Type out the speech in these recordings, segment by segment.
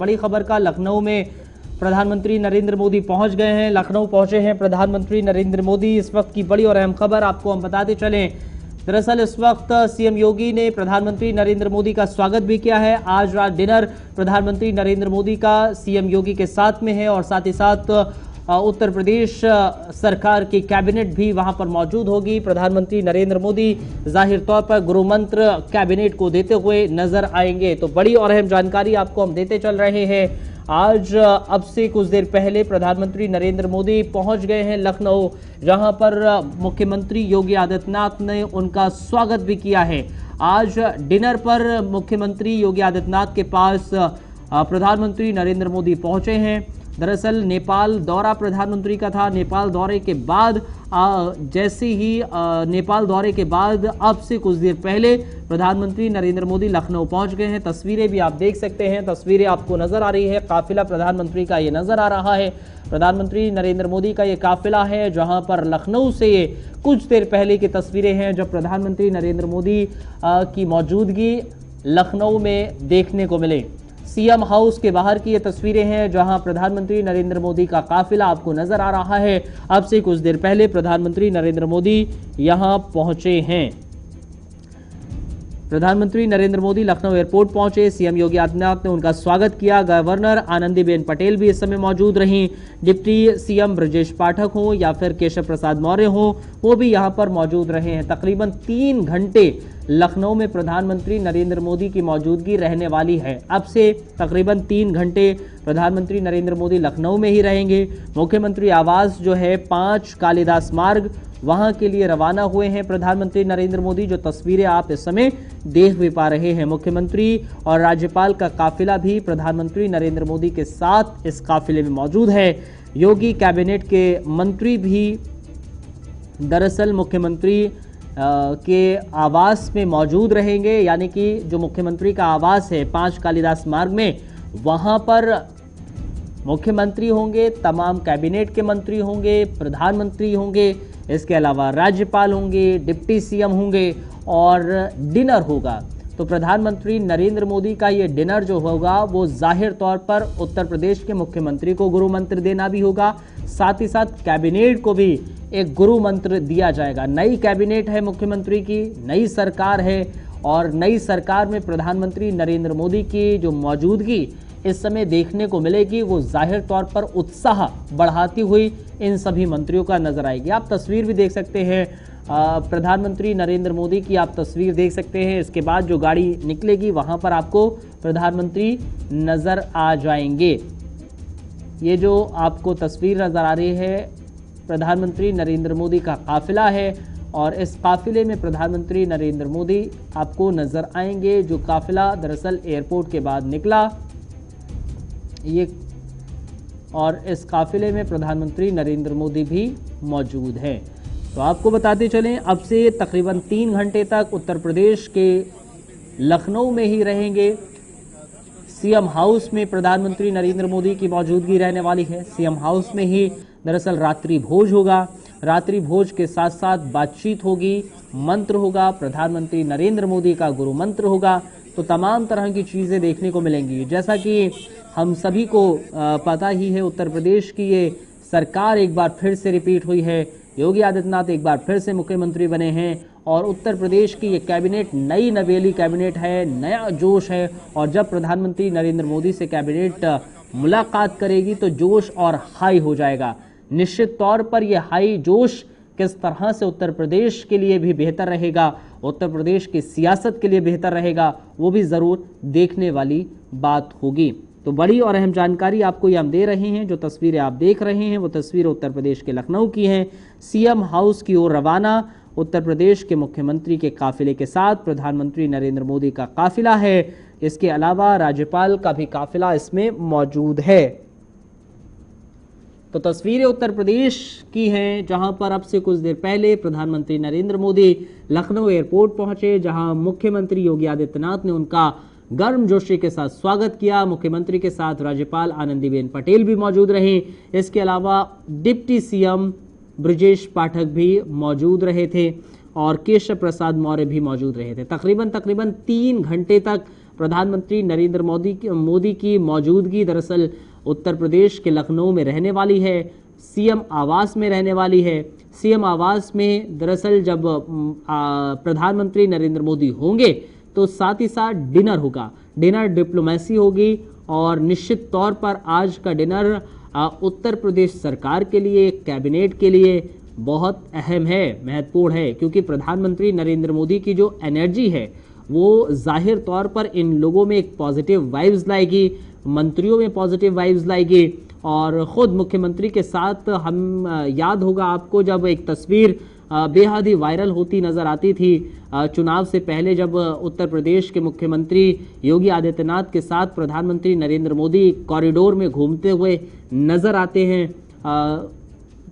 बड़ी खबर का लखनऊ में प्रधानमंत्री नरेंद्र मोदी पहुंच गए हैं। लखनऊ पहुंचे हैं प्रधानमंत्री नरेंद्र मोदी। इस वक्त की बड़ी और अहम खबर आपको हम बताते चलें। दरअसल इस वक्त सीएम योगी ने प्रधानमंत्री नरेंद्र मोदी का स्वागत भी किया है। आज रात डिनर प्रधानमंत्री नरेंद्र मोदी का सीएम योगी के साथ में है और साथ ही साथ उत्तर प्रदेश सरकार की कैबिनेट भी वहां पर मौजूद होगी। प्रधानमंत्री नरेंद्र मोदी जाहिर तौर पर गुरु मंत्र कैबिनेट को देते हुए नजर आएंगे। तो बड़ी और अहम जानकारी आपको हम देते चल रहे हैं। आज अब से कुछ देर पहले प्रधानमंत्री नरेंद्र मोदी पहुंच गए हैं लखनऊ, जहां पर मुख्यमंत्री योगी आदित्यनाथ ने उनका स्वागत भी किया है। आज डिनर पर मुख्यमंत्री योगी आदित्यनाथ के पास प्रधानमंत्री नरेंद्र मोदी पहुंचे हैं। दरअसल नेपाल दौरा प्रधानमंत्री का था। नेपाल दौरे के बाद जैसे ही नेपाल दौरे के बाद अब से कुछ देर पहले प्रधानमंत्री नरेंद्र मोदी लखनऊ पहुंच गए हैं। तस्वीरें भी आप देख सकते हैं, तस्वीरें आपको नजर आ रही है। काफिला प्रधानमंत्री का ये नजर आ रहा है। प्रधानमंत्री नरेंद्र मोदी का ये काफिला है, जहां पर लखनऊ से ये कुछ देर पहले की तस्वीरें हैं जब प्रधानमंत्री नरेंद्र मोदी की मौजूदगी लखनऊ में देखने को मिले। सीएम हाउस के बाहर की ये तस्वीरें हैं जहां प्रधानमंत्री नरेंद्र मोदी का काफिला आपको नजर आ रहा है। अब से कुछ देर पहले प्रधानमंत्री नरेंद्र मोदी यहां पहुंचे हैं। प्रधानमंत्री नरेंद्र मोदी लखनऊ एयरपोर्ट पहुंचे। सीएम योगी आदित्यनाथ ने उनका स्वागत किया। गवर्नर आनंदीबेन पटेल भी इस समय मौजूद रहीं। डिप्टी सीएम ब्रजेश पाठक हों या फिर केशव प्रसाद मौर्य हों, वो भी यहां पर मौजूद रहे हैं। तकरीबन 3 घंटे लखनऊ में प्रधानमंत्री नरेंद्र मोदी की मौजूदगी रहने वाली है। अब से तकरीबन 3 घंटे प्रधानमंत्री नरेंद्र मोदी लखनऊ में ही रहेंगे। मुख्यमंत्री आवास जो है 5 कालिदास मार्ग, वहां के लिए रवाना हुए हैं प्रधानमंत्री नरेंद्र मोदी। जो तस्वीरें आप इस समय देख भी पा रहे हैं, मुख्यमंत्री और राज्यपाल का काफिला भी प्रधानमंत्री नरेंद्र मोदी के साथ इस काफिले में मौजूद है। योगी कैबिनेट के मंत्री भी दरअसल मुख्यमंत्री के आवास में मौजूद रहेंगे, यानी कि जो मुख्यमंत्री का आवास है 5 कालिदास मार्ग में, वहां पर मुख्यमंत्री होंगे, तमाम कैबिनेट के मंत्री होंगे, प्रधानमंत्री होंगे, इसके अलावा राज्यपाल होंगे, डिप्टी सीएम होंगे और डिनर होगा। तो प्रधानमंत्री नरेंद्र मोदी का ये डिनर जो होगा वो जाहिर तौर पर उत्तर प्रदेश के मुख्यमंत्री को गुरु मंत्र देना भी होगा। साथ ही साथ कैबिनेट को भी एक गुरु मंत्र दिया जाएगा। नई कैबिनेट है मुख्यमंत्री की, नई सरकार है और नई सरकार में प्रधानमंत्री नरेंद्र मोदी की जो मौजूदगी इस समय देखने को मिलेगी वो जाहिर तौर पर उत्साह बढ़ाती हुई इन सभी मंत्रियों का नजर आएगी। आप तस्वीर भी देख सकते हैं प्रधानमंत्री नरेंद्र मोदी की, आप तस्वीर देख सकते हैं। इसके बाद जो गाड़ी निकलेगी वहां पर आपको प्रधानमंत्री नजर आ जाएंगे। ये जो आपको तस्वीर नजर आ रही है प्रधानमंत्री नरेंद्र मोदी का काफिला है और इस काफिले में प्रधानमंत्री नरेंद्र मोदी आपको नजर आएंगे। जो काफिला दरअसल एयरपोर्ट के बाद निकला ये, और इस काफिले में प्रधानमंत्री नरेंद्र मोदी भी मौजूद हैं। तो आपको बताते चलें, अब से तकरीबन 3 घंटे तक उत्तर प्रदेश के लखनऊ में ही रहेंगे। सीएम हाउस में प्रधानमंत्री नरेंद्र मोदी की मौजूदगी रहने वाली है। सीएम हाउस में ही दरअसल रात्रि भोज होगा। रात्रि भोज के साथ साथ बातचीत होगी, मंत्र होगा, प्रधानमंत्री नरेंद्र मोदी का गुरु मंत्र होगा। तो तमाम तरह की चीज़ें देखने को मिलेंगी। जैसा कि हम सभी को पता ही है, उत्तर प्रदेश की ये सरकार एक बार फिर से रिपीट हुई है। योगी आदित्यनाथ एक बार फिर से मुख्यमंत्री बने हैं और उत्तर प्रदेश की ये कैबिनेट नई नवेली कैबिनेट है, नया जोश है। और जब प्रधानमंत्री नरेंद्र मोदी से कैबिनेट मुलाकात करेगी तो जोश और हाई हो जाएगा। निश्चित तौर पर यह हाई जोश किस तरह से उत्तर प्रदेश के लिए भी बेहतर रहेगा, उत्तर प्रदेश की सियासत के लिए बेहतर रहेगा, वो भी ज़रूर देखने वाली बात होगी। तो बड़ी और अहम जानकारी आपको ये हम दे रहे हैं। जो तस्वीरें आप देख रहे हैं वो तस्वीरें उत्तर प्रदेश के लखनऊ की हैं। सीएम हाउस की ओर रवाना उत्तर प्रदेश के मुख्यमंत्री के काफिले के साथ प्रधानमंत्री नरेंद्र मोदी का काफिला है। इसके अलावा राज्यपाल का भी काफिला इसमें मौजूद है। तो तस्वीरें उत्तर प्रदेश की हैं जहां पर अब से कुछ देर पहले प्रधानमंत्री नरेंद्र मोदी लखनऊ एयरपोर्ट पहुंचे, जहां मुख्यमंत्री योगी आदित्यनाथ ने उनका गर्मजोशी के साथ स्वागत किया। मुख्यमंत्री के साथ राज्यपाल आनंदीबेन पटेल भी मौजूद रहीं। इसके अलावा डिप्टी सीएम ब्रजेश पाठक भी मौजूद रहे थे और केशव प्रसाद मौर्य भी मौजूद रहे थे। तकरीबन 3 घंटे तक प्रधानमंत्री नरेंद्र मोदी की मौजूदगी दरअसल उत्तर प्रदेश के लखनऊ में रहने वाली है, सीएम आवास में रहने वाली है। सीएम आवास में दरअसल जब प्रधानमंत्री नरेंद्र मोदी होंगे तो साथ ही साथ डिनर होगा, डिनर डिप्लोमेसी होगी और निश्चित तौर पर आज का डिनर उत्तर प्रदेश सरकार के लिए, कैबिनेट के लिए बहुत अहम है, महत्वपूर्ण है, क्योंकि प्रधानमंत्री नरेंद्र मोदी की जो एनर्जी है वो जाहिर तौर पर इन लोगों में एक पॉजिटिव वाइब्स लाएगी, मंत्रियों में पॉजिटिव वाइब्स लाएगी। और ख़ुद मुख्यमंत्री के साथ हम याद होगा आपको जब एक तस्वीर बेहद ही वायरल होती नज़र आती थी चुनाव से पहले, जब उत्तर प्रदेश के मुख्यमंत्री योगी आदित्यनाथ के साथ प्रधानमंत्री नरेंद्र मोदी कॉरिडोर में घूमते हुए नज़र आते हैं,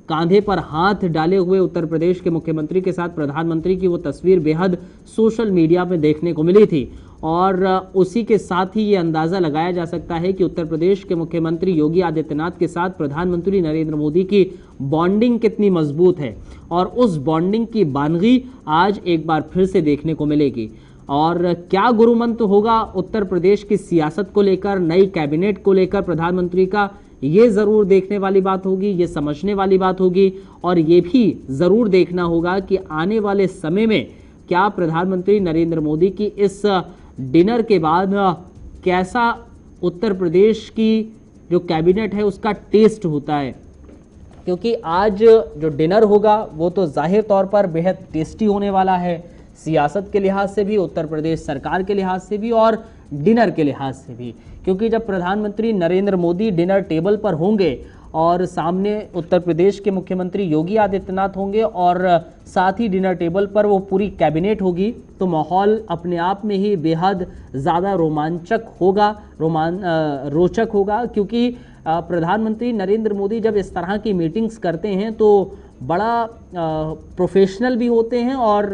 कांधे पर हाथ डाले हुए उत्तर प्रदेश के मुख्यमंत्री के साथ प्रधानमंत्री की वो तस्वीर बेहद सोशल मीडिया में देखने को मिली थी। और उसी के साथ ही ये अंदाज़ा लगाया जा सकता है कि उत्तर प्रदेश के मुख्यमंत्री योगी आदित्यनाथ के साथ प्रधानमंत्री नरेंद्र मोदी की बॉन्डिंग कितनी मजबूत है और उस बॉन्डिंग की बानगी आज एक बार फिर से देखने को मिलेगी। और क्या गुरुमंत्र होगा उत्तर प्रदेश की सियासत को लेकर, नई कैबिनेट को लेकर प्रधानमंत्री का, ये ज़रूर देखने वाली बात होगी, ये समझने वाली बात होगी। और ये भी ज़रूर देखना होगा कि आने वाले समय में क्या प्रधानमंत्री नरेंद्र मोदी की इस डिनर के बाद कैसा उत्तर प्रदेश की जो कैबिनेट है उसका टेस्ट होता है, क्योंकि आज जो डिनर होगा वो तो जाहिर तौर पर बेहद टेस्टी होने वाला है, सियासत के लिहाज से भी, उत्तर प्रदेश सरकार के लिहाज से भी और डिनर के लिहाज से भी। क्योंकि जब प्रधानमंत्री नरेंद्र मोदी डिनर टेबल पर होंगे और सामने उत्तर प्रदेश के मुख्यमंत्री योगी आदित्यनाथ होंगे और साथ ही डिनर टेबल पर वो पूरी कैबिनेट होगी, तो माहौल अपने आप में ही बेहद ज़्यादा रोमांचक होगा, रोचक होगा। क्योंकि प्रधानमंत्री नरेंद्र मोदी जब इस तरह की मीटिंग्स करते हैं तो बड़ा प्रोफेशनल भी होते हैं और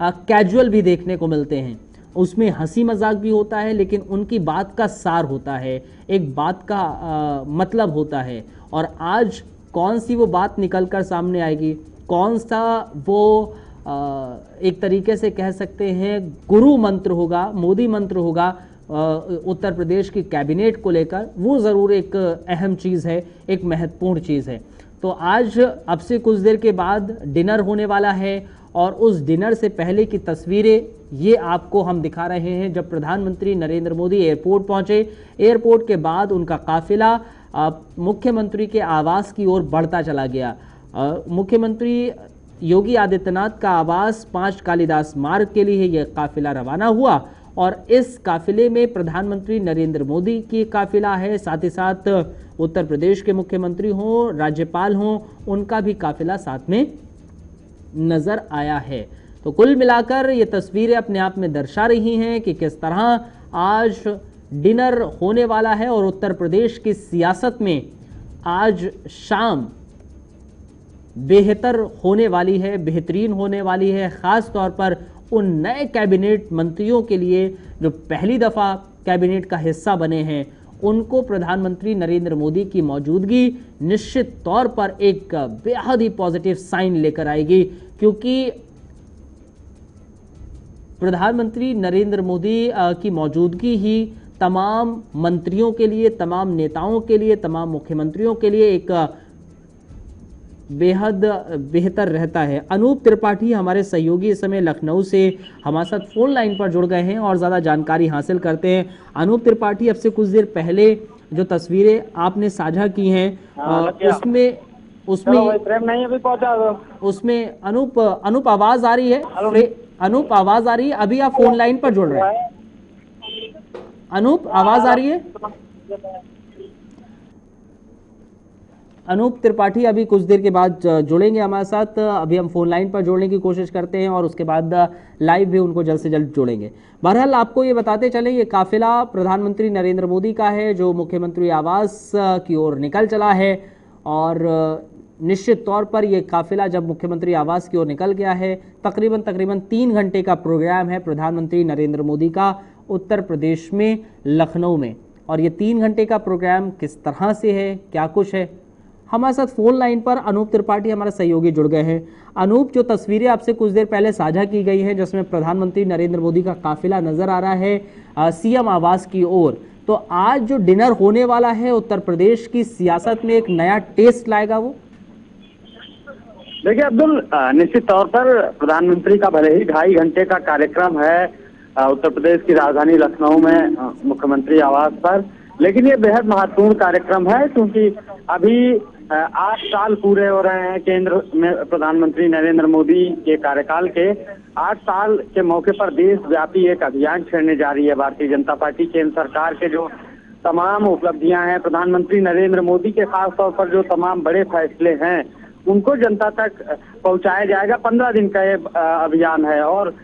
कैजुअल भी देखने को मिलते हैं। उसमें हंसी मजाक भी होता है, लेकिन उनकी बात का सार होता है, एक बात का मतलब होता है। और आज कौन सी वो बात निकल कर सामने आएगी, कौन सा वो एक तरीके से कह सकते हैं गुरु मंत्र होगा, मोदी मंत्र होगा उत्तर प्रदेश की कैबिनेट को लेकर, वो ज़रूर एक अहम चीज़ है, एक महत्वपूर्ण चीज़ है। तो आज अब से कुछ देर के बाद डिनर होने वाला है और उस डिनर से पहले की तस्वीरें ये आपको हम दिखा रहे हैं। जब प्रधानमंत्री नरेंद्र मोदी एयरपोर्ट पहुंचे, एयरपोर्ट के बाद उनका काफिला मुख्यमंत्री के आवास की ओर बढ़ता चला गया। मुख्यमंत्री योगी आदित्यनाथ का आवास 5 कालिदास मार्ग के लिए यह काफिला रवाना हुआ और इस काफिले में प्रधानमंत्री नरेंद्र मोदी की काफिला है, साथ ही साथ उत्तर प्रदेश के मुख्यमंत्री हों, राज्यपाल हों, उनका भी काफिला साथ में नजर आया है। तो कुल मिलाकर ये तस्वीरें अपने आप में दर्शा रही हैं कि किस तरह आज डिनर होने वाला है और उत्तर प्रदेश की सियासत में आज शाम बेहतर होने वाली है, बेहतरीन होने वाली है, खास तौर पर उन नए कैबिनेट मंत्रियों के लिए जो पहली दफा कैबिनेट का हिस्सा बने हैं, उनको प्रधानमंत्री नरेंद्र मोदी की मौजूदगी निश्चित तौर पर एक बेहद ही पॉजिटिव साइन लेकर आएगी। क्योंकि प्रधानमंत्री नरेंद्र मोदी की मौजूदगी ही तमाम मंत्रियों के लिए, तमाम नेताओं के लिए, तमाम मुख्यमंत्रियों के लिए एक बेहद बेहतर रहता है। अनूप त्रिपाठी हमारे सहयोगी इस समय लखनऊ से हमारे साथ फोन लाइन पर जुड़ गए हैं और ज़्यादा जानकारी हासिल करते हैं। अनूप त्रिपाठी, अब से कुछ देर पहले जो तस्वीरें आपने साझा की हैं उसमें अनूप आवाज़ आ रही है? अनूप आवाज़ आ रही है? अभी आप फोन लाइन पर जुड़ रहे हैं। अनूप आवाज़ आ रही है? अनूप त्रिपाठी अभी कुछ देर के बाद जुड़ेंगे हमारे साथ। अभी हम फोन लाइन पर जोड़ने की कोशिश करते हैं और उसके बाद लाइव भी उनको जल्द से जल्द जोड़ेंगे। बहरहाल आपको ये बताते चलें, ये काफिला प्रधानमंत्री नरेंद्र मोदी का है जो मुख्यमंत्री आवास की ओर निकल चला है और निश्चित तौर पर यह काफिला जब मुख्यमंत्री आवास की ओर निकल गया है, तकरीबन 3 घंटे का प्रोग्राम है प्रधानमंत्री नरेंद्र मोदी का उत्तर प्रदेश में लखनऊ में। और ये 3 घंटे का प्रोग्राम किस तरह से है, क्या कुछ है, हमारे साथ फोन लाइन पर अनूप त्रिपाठी हमारे सहयोगी जुड़ गए हैं। अनूप, जो तस्वीरें आपसे कुछ देर पहले साझा की गई हैं जिसमें प्रधानमंत्री नरेंद्र मोदी का काफिला नजर आ रहा है सीएम आवास की ओर, तो आज जो डिनर होने वाला है उत्तर प्रदेश की सियासत में एक नया टेस्ट लाएगा वो? देखिए अब्दुल, निश्चित तौर पर प्रधानमंत्री का भले ही 2.5 घंटे का कार्यक्रम है उत्तर प्रदेश की राजधानी लखनऊ में मुख्यमंत्री आवास पर, लेकिन ये बेहद महत्वपूर्ण कार्यक्रम है क्योंकि अभी 8 साल पूरे हो रहे हैं केंद्र में प्रधानमंत्री नरेंद्र मोदी के कार्यकाल के। 8 साल के मौके पर देशव्यापी एक अभियान छेड़ने जा रही है भारतीय जनता पार्टी। केंद्र सरकार के जो तमाम उपलब्धियां हैं, प्रधानमंत्री नरेंद्र मोदी के खास तौर पर जो तमाम बड़े फैसले हैं, उनको जनता तक पहुंचाया जाएगा। 15 दिन का ये अभियान है। और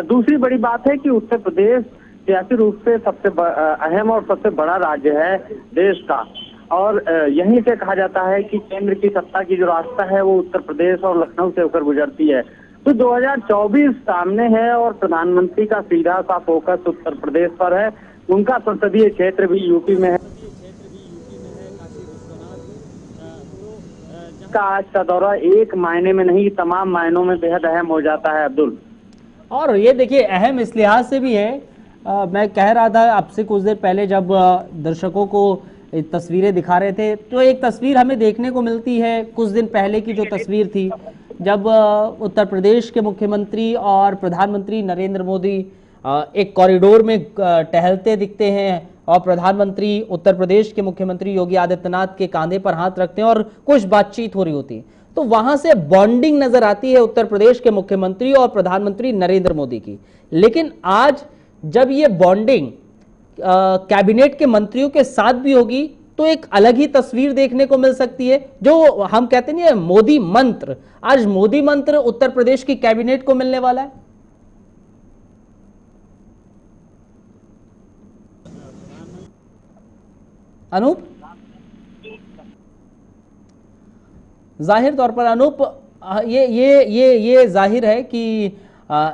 दूसरी बड़ी बात है कि उत्तर प्रदेश सियासी रूप से सबसे अहम और सबसे बड़ा राज्य है देश का, और यहीं से कहा जाता है कि केंद्र की सत्ता की जो रास्ता है वो उत्तर प्रदेश और लखनऊ से होकर गुजरती है। तो 2024 सामने है और प्रधानमंत्री का सीधा सा फोकस उत्तर प्रदेश पर है। उनका संसदीय क्षेत्र भी यूपी में है। का आज का दौरा एक मायने में नहीं, तमाम मायनों में बेहद अहम हो जाता है अब्दुल। और ये देखिए अहम इस लिहाज से भी है, मैं कह रहा था आपसे कुछ देर पहले जब दर्शकों को तस्वीरें दिखा रहे थे, तो एक तस्वीर हमें देखने को मिलती है कुछ दिन पहले की, जो तस्वीर थी जब उत्तर प्रदेश के मुख्यमंत्री और प्रधानमंत्री नरेंद्र मोदी एक कॉरिडोर में टहलते दिखते हैं और प्रधानमंत्री उत्तर प्रदेश के मुख्यमंत्री योगी आदित्यनाथ के कंधे पर हाथ रखते हैं और कुछ बातचीत हो रही होती है। तो वहां से बॉन्डिंग नजर आती है उत्तर प्रदेश के मुख्यमंत्री और प्रधानमंत्री नरेंद्र मोदी की। लेकिन आज जब ये बॉन्डिंग कैबिनेट के मंत्रियों के साथ भी होगी तो एक अलग ही तस्वीर देखने को मिल सकती है। जो हम कहते नहीं है मोदी मंत्र, आज मोदी मंत्र उत्तर प्रदेश की कैबिनेट को मिलने वाला है। अनूप, जाहिर तौर पर अनूप, ये जाहिर है कि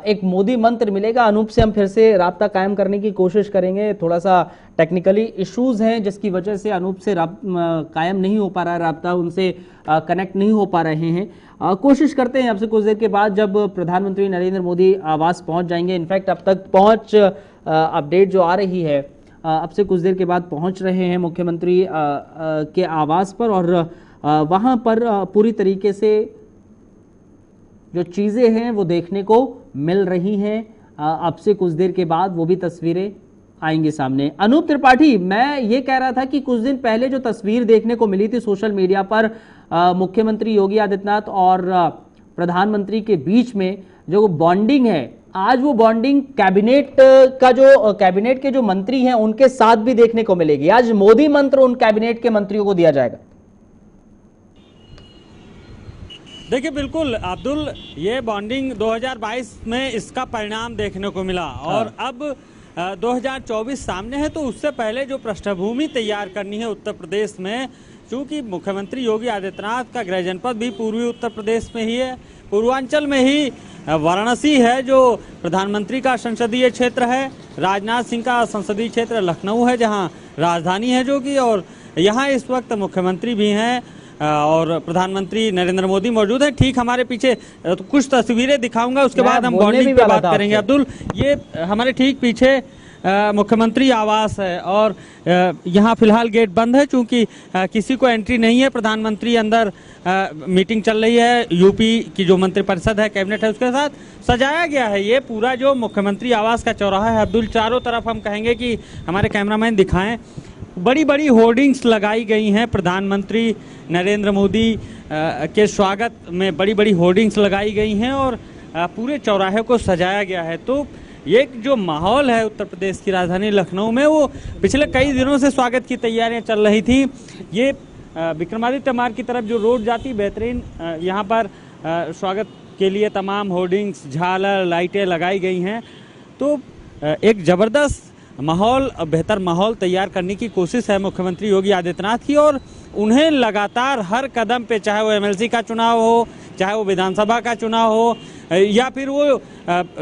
एक मोदी मंत्र मिलेगा। अनूप से हम फिर से राब्ता कायम करने की कोशिश करेंगे। थोड़ा सा टेक्निकली इश्यूज हैं जिसकी वजह से अनूप से कायम नहीं हो पा रहा है राब्ता, उनसे कनेक्ट नहीं हो पा रहे हैं। कोशिश करते हैं आपसे कुछ देर के बाद जब प्रधानमंत्री नरेंद्र मोदी आवास पहुंच जाएंगे। इनफैक्ट अब तक पहुंच अपडेट जो आ रही है, अब से कुछ देर के बाद पहुंच रहे हैं मुख्यमंत्री के आवास पर, और वहां पर पूरी तरीके से जो चीज़ें हैं वो देखने को मिल रही हैं। अब से कुछ देर के बाद वो भी तस्वीरें आएंगी सामने। अनूप त्रिपाठी, मैं ये कह रहा था कि कुछ दिन पहले जो तस्वीर देखने को मिली थी सोशल मीडिया पर मुख्यमंत्री योगी आदित्यनाथ और प्रधानमंत्री के बीच में जो बॉन्डिंग है, आज वो बॉन्डिंग कैबिनेट के जो मंत्री हैं उनके साथ भी देखने को मिलेगी। आज मोदी मंत्र उन कैबिनेट के मंत्रियों को दिया जाएगा। देखिए बिल्कुल अब्दुल, ये बॉन्डिंग 2022 में इसका परिणाम देखने को मिला और अब 2024 सामने है, तो उससे पहले जो पृष्ठभूमि तैयार करनी है उत्तर प्रदेश में, क्योंकि मुख्यमंत्री योगी आदित्यनाथ का गृह जनपद भी पूर्वी उत्तर प्रदेश में ही है, पूर्वांचल में ही वाराणसी है जो प्रधानमंत्री का संसदीय क्षेत्र है, राजनाथ सिंह का संसदीय क्षेत्र लखनऊ है जहां राजधानी है जो कि, और यहाँ इस वक्त मुख्यमंत्री भी हैं और प्रधानमंत्री नरेंद्र मोदी मौजूद है। ठीक हमारे पीछे तो कुछ तस्वीरें दिखाऊंगा, उसके बाद हम बॉन्डिंग पे बात करेंगे। अब्दुल, ये हमारे ठीक पीछे मुख्यमंत्री आवास है और यहाँ फिलहाल गेट बंद है क्योंकि किसी को एंट्री नहीं है। प्रधानमंत्री अंदर मीटिंग चल रही है, यूपी की जो मंत्रिपरिषद है, कैबिनेट है, उसके साथ सजाया गया है ये पूरा जो मुख्यमंत्री आवास का चौराहा है। अब्दुल, चारों तरफ हम कहेंगे कि हमारे कैमरामैन दिखाएं, बड़ी बड़ी होर्डिंग्स लगाई गई हैं प्रधानमंत्री नरेंद्र मोदी के स्वागत में, बड़ी बड़ी होर्डिंग्स लगाई गई हैं और पूरे चौराहे को सजाया गया है। तो ये जो माहौल है उत्तर प्रदेश की राजधानी लखनऊ में, वो पिछले कई दिनों से स्वागत की तैयारियां चल रही थी। ये विक्रमादित्य मार्ग की तरफ जो रोड जाती, बेहतरीन यहाँ पर स्वागत के लिए तमाम होर्डिंग्स, झालर, लाइटें लगाई गई हैं। तो एक ज़बरदस्त माहौल, बेहतर माहौल तैयार करने की कोशिश है मुख्यमंत्री योगी आदित्यनाथ की, और उन्हें लगातार हर कदम पे, चाहे वो एमएलसी का चुनाव हो, चाहे वो विधानसभा का चुनाव हो, या फिर वो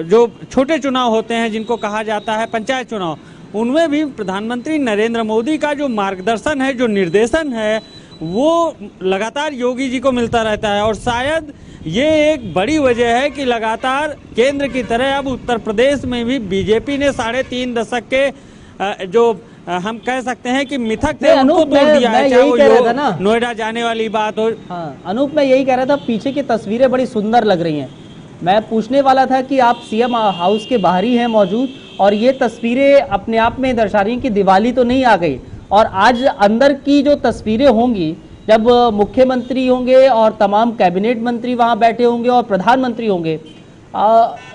जो छोटे चुनाव होते हैं जिनको कहा जाता है पंचायत चुनाव, उनमें भी प्रधानमंत्री नरेंद्र मोदी का जो मार्गदर्शन है, जो निर्देशन है, वो लगातार योगी जी को मिलता रहता है। और शायद ये एक बड़ी वजह है कि लगातार केंद्र की तरह अब उत्तर प्रदेश में भी बीजेपी ने 3.5 दशक के जो हम कह सकते हैं कि मिथक थे उनको तोड़ दिया है, चाहे वो नोएडा जाने वाली बात हो। हाँ अनूप, मैं यही कह रहा था, पीछे की तस्वीरें बड़ी सुंदर लग रही हैं। मैं पूछने वाला था कि आप सीएम हाउस के बाहर ही हैं मौजूद, और ये तस्वीरें अपने आप में दर्शा रही हैं कि दिवाली तो नहीं आ गई, और आज अंदर की जो तस्वीरें होंगी जब मुख्यमंत्री होंगे और तमाम कैबिनेट मंत्री वहां बैठे होंगे और प्रधानमंत्री होंगे,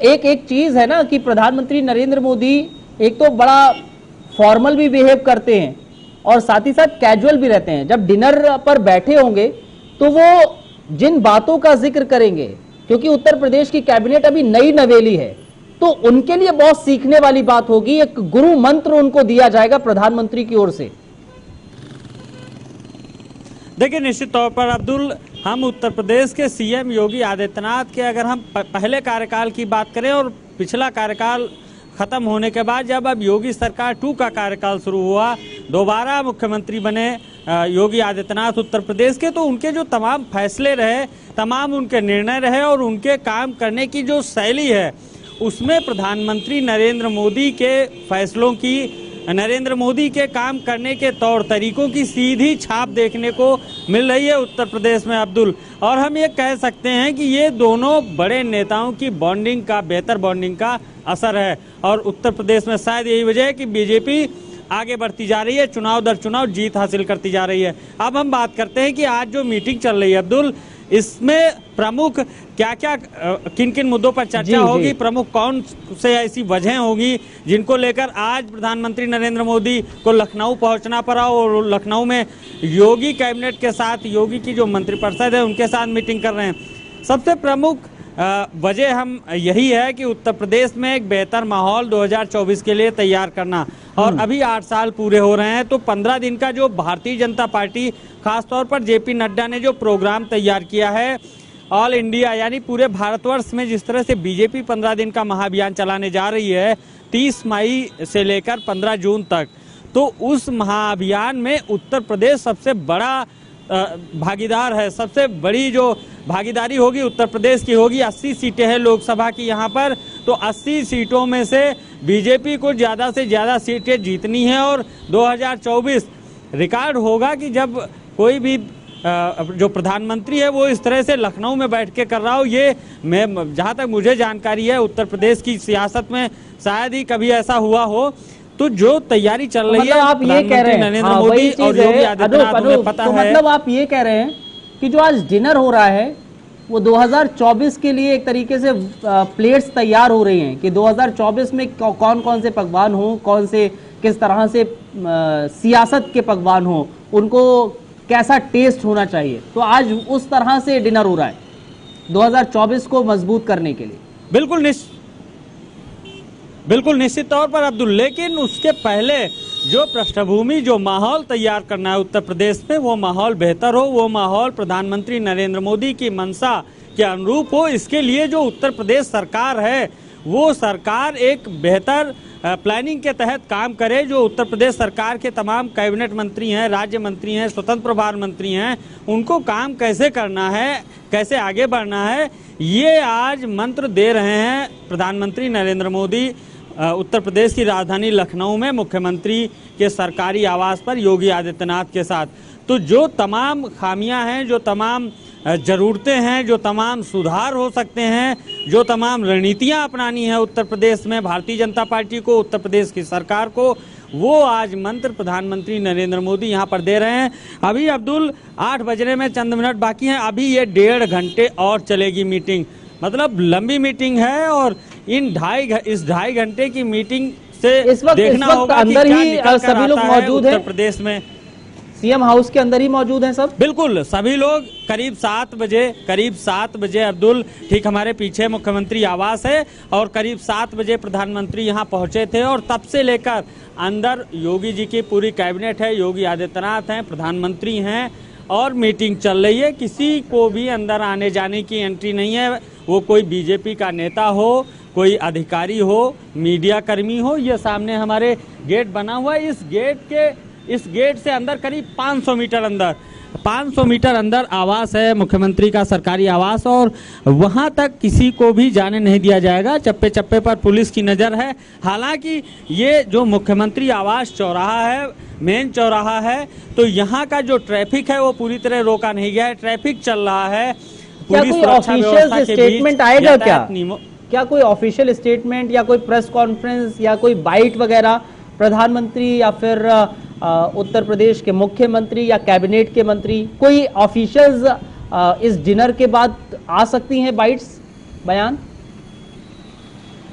एक चीज है ना कि प्रधानमंत्री नरेंद्र मोदी एक तो बड़ा फॉर्मल भी बिहेव करते हैं और साथ ही साथ कैजुअल भी रहते हैं। जब डिनर पर बैठे होंगे तो वो जिन बातों का जिक्र करेंगे, क्योंकि उत्तर प्रदेश की कैबिनेट अभी नई नवेली है, तो उनके लिए बहुत सीखने वाली बात होगी। एक गुरु मंत्र उनको दिया जाएगा प्रधानमंत्री की ओर से। देखिए, निश्चित तौर पर अब्दुल, हम उत्तर प्रदेश के सीएम योगी आदित्यनाथ के अगर हम पहले कार्यकाल की बात करें और पिछला कार्यकाल खत्म होने के बाद जब अब योगी सरकार 2 का कार्यकाल शुरू हुआ, दोबारा मुख्यमंत्री बने योगी आदित्यनाथ उत्तर प्रदेश के, तो उनके जो तमाम फैसले रहे, तमाम उनके निर्णय रहे और उनके काम करने की जो शैली है, उसमें प्रधानमंत्री नरेंद्र मोदी के फैसलों की, नरेंद्र मोदी के काम करने के तौर तरीकों की सीधी छाप देखने को मिल रही है उत्तर प्रदेश में अब्दुल। और हम ये कह सकते हैं कि ये दोनों बड़े नेताओं की बॉन्डिंग का, बेहतर बॉन्डिंग का असर है। और उत्तर प्रदेश में शायद यही वजह है कि बीजेपी आगे बढ़ती जा रही है, चुनाव दर चुनाव जीत हासिल करती जा रही है। अब हम बात करते हैं कि आज जो मीटिंग चल रही है अब्दुल, इसमें प्रमुख क्या क्या, किन किन मुद्दों पर चर्चा होगी, प्रमुख कौन से ऐसी वजह होगी जिनको लेकर आज प्रधानमंत्री नरेंद्र मोदी को लखनऊ पहुंचना पड़ा और लखनऊ में योगी कैबिनेट के साथ, योगी की जो मंत्रिपरिषद है उनके साथ मीटिंग कर रहे हैं। सबसे प्रमुख वजह हम यही है कि उत्तर प्रदेश में एक बेहतर माहौल 2024 के लिए तैयार करना। और अभी 8 साल पूरे हो रहे हैं, तो 15 दिन का जो भारतीय जनता पार्टी, खासतौर पर जेपी नड्डा ने जो प्रोग्राम तैयार किया है ऑल इंडिया, यानी पूरे भारतवर्ष में जिस तरह से बीजेपी 15 दिन का महाअभियान चलाने जा रही है 30 मई से लेकर 15 जून तक, तो उस महाअभियान में उत्तर प्रदेश सबसे बड़ा भागीदार है। सबसे बड़ी जो भागीदारी होगी उत्तर प्रदेश की होगी। 80 सीटें हैं लोकसभा की यहाँ पर, तो 80 सीटों में से बीजेपी को ज़्यादा से ज़्यादा सीटें जीतनी है। और 2024 रिकॉर्ड होगा कि जब कोई भी जो प्रधानमंत्री है वो इस तरह से लखनऊ में बैठ के कर रहा हो। ये मैं, जहाँ तक मुझे जानकारी है, उत्तर प्रदेश की सियासत में शायद ही कभी ऐसा हुआ हो। तो जो तैयारी चल रही है, आप ये कह रहे हैं नरेंद्र मोदी और योगी आदित्यनाथ, उन्हें पता है। मतलब आप ये कह रहे हैं कि जो आज डिनर हो रहा है वो 2024 के लिए एक तरीके से प्लेट्स तैयार हो रही हैं कि 2024 में कौन कौन से पकवान हो, कौन से किस तरह से सियासत के पकवान हो, उनको कैसा टेस्ट होना चाहिए। तो आज उस तरह से डिनर हो रहा है 2024 को मजबूत करने के लिए। बिल्कुल निश्चित तौर पर अब्दुल, लेकिन उसके पहले जो पृष्ठभूमि, जो माहौल तैयार करना है उत्तर प्रदेश में, वो माहौल बेहतर हो, वो माहौल प्रधानमंत्री नरेंद्र मोदी की मंशा के अनुरूप हो। इसके लिए जो उत्तर प्रदेश सरकार है वो सरकार एक बेहतर प्लानिंग के तहत काम करे। जो उत्तर प्रदेश सरकार के तमाम कैबिनेट मंत्री हैं, राज्य मंत्री हैं, स्वतंत्र प्रभार मंत्री हैं, उनको काम कैसे करना है, कैसे आगे बढ़ना है, ये आज मंत्र दे रहे हैं प्रधानमंत्री नरेंद्र मोदी उत्तर प्रदेश की राजधानी लखनऊ में मुख्यमंत्री के सरकारी आवास पर योगी आदित्यनाथ के साथ। तो जो तमाम खामियां हैं, जो तमाम ज़रूरतें हैं, जो तमाम सुधार हो सकते हैं, जो तमाम रणनीतियां अपनानी है उत्तर प्रदेश में भारतीय जनता पार्टी को, उत्तर प्रदेश की सरकार को, वो आज मंत्र प्रधानमंत्री नरेंद्र मोदी यहाँ पर दे रहे हैं। अभी अब्दुल 8 बजने में चंद मिनट बाकी हैं, अभी ये 1.5 घंटे और चलेगी मीटिंग। मतलब लंबी मीटिंग है और इस 2.5 घंटे की मीटिंग से देखना होगा अंदर ही सभी लोग मौजूद हैं उत्तर प्रदेश में। सीएम हाउस के अंदर ही मौजूद हैं सब, बिल्कुल सभी लोग। करीब 7 बजे अब्दुल, ठीक हमारे पीछे मुख्यमंत्री आवास है और करीब 7 बजे प्रधानमंत्री यहाँ पहुंचे थे और तब से लेकर अंदर योगी जी की पूरी कैबिनेट है, योगी आदित्यनाथ हैं, प्रधानमंत्री हैं और मीटिंग चल रही है। किसी को भी अंदर आने जाने की एंट्री नहीं है, वो कोई बीजेपी का नेता हो, कोई अधिकारी हो, मीडिया कर्मी हो। ये सामने हमारे गेट बना हुआ है, इस गेट से अंदर करीब 500 मीटर अंदर 500 मीटर अंदर आवास है मुख्यमंत्री का, सरकारी आवास, और वहां तक किसी को भी जाने नहीं दिया जाएगा। चप्पे चप्पे पर पुलिस की नज़र है। हालांकि ये जो मुख्यमंत्री आवास चौराहा है, मेन चौराहा है, तो यहाँ का जो ट्रैफिक है वो पूरी तरह रोका नहीं गया है। ट्रैफिक चल रहा है। क्या कोई ऑफिशियल स्टेटमेंट आएगा क्या कोई ऑफिशियल स्टेटमेंट या कोई प्रेस कॉन्फ्रेंस या कोई बाइट वगैरह प्रधानमंत्री या फिर उत्तर प्रदेश के मुख्यमंत्री या कैबिनेट के मंत्री, कोई ऑफिशियल्स इस डिनर के बाद आ सकती हैं बाइट्स, बयान?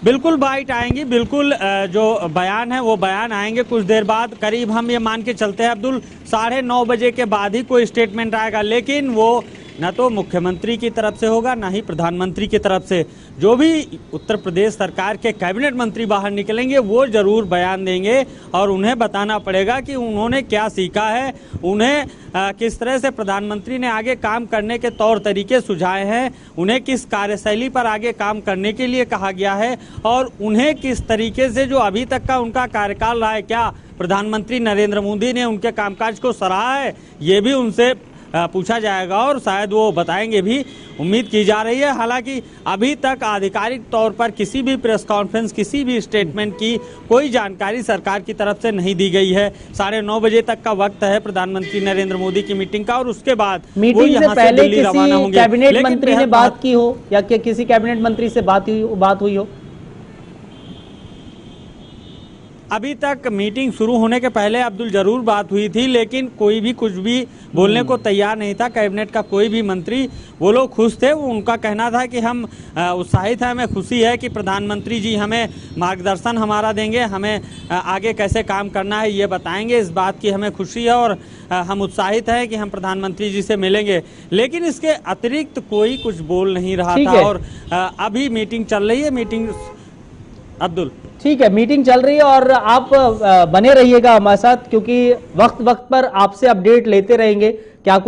बिल्कुल बाइट आएंगी, बिल्कुल जो बयान है वो बयान आएंगे कुछ देर बाद। करीब हम ये मान के चलते हैं अब्दुल 9:30 बजे के बाद ही कोई स्टेटमेंट आएगा, लेकिन वो न तो मुख्यमंत्री की तरफ से होगा न ही प्रधानमंत्री की तरफ से। जो भी उत्तर प्रदेश सरकार के कैबिनेट मंत्री बाहर निकलेंगे वो जरूर बयान देंगे और उन्हें बताना पड़ेगा कि उन्होंने क्या सीखा है, उन्हें किस तरह से प्रधानमंत्री ने आगे काम करने के तौर तरीके सुझाए हैं, उन्हें किस कार्यशैली पर आगे काम करने के लिए कहा गया है और उन्हें किस तरीके से जो अभी तक का उनका कार्यकाल रहा है, क्या प्रधानमंत्री नरेंद्र मोदी ने उनके कामकाज को सराहा है, ये भी उनसे पूछा जाएगा और शायद वो बताएंगे भी, उम्मीद की जा रही है। हालांकि अभी तक आधिकारिक तौर पर किसी भी प्रेस कॉन्फ्रेंस, किसी भी स्टेटमेंट की कोई जानकारी सरकार की तरफ से नहीं दी गई है। 9:30 बजे तक का वक्त है प्रधानमंत्री नरेंद्र मोदी की मीटिंग का और उसके बाद मीटिंग से पहले किसी कैबिनेट मंत्री ने बात की हो या किसी कैबिनेट मंत्री से बात हुई हो? अभी तक मीटिंग शुरू होने के पहले अब्दुल जरूर बात हुई थी, लेकिन कोई भी कुछ भी बोलने को तैयार नहीं था। कैबिनेट का कोई भी मंत्री, वो लोग खुश थे। वो उनका कहना था कि हम उत्साहित हैं, हमें खुशी है कि प्रधानमंत्री जी हमें मार्गदर्शन हमारा देंगे, हमें आगे कैसे काम करना है ये बताएंगे, इस बात की हमें खुशी है और हम उत्साहित हैं कि हम प्रधानमंत्री जी से मिलेंगे। लेकिन इसके अतिरिक्त कोई कुछ बोल नहीं रहा था और अभी मीटिंग चल रही है। मीटिंग अब्दुल ठीक है, मीटिंग चल रही है और आप बने रहिएगा हमारे साथ, क्योंकि वक्त वक्त पर आपसे अपडेट लेते रहेंगे। क्या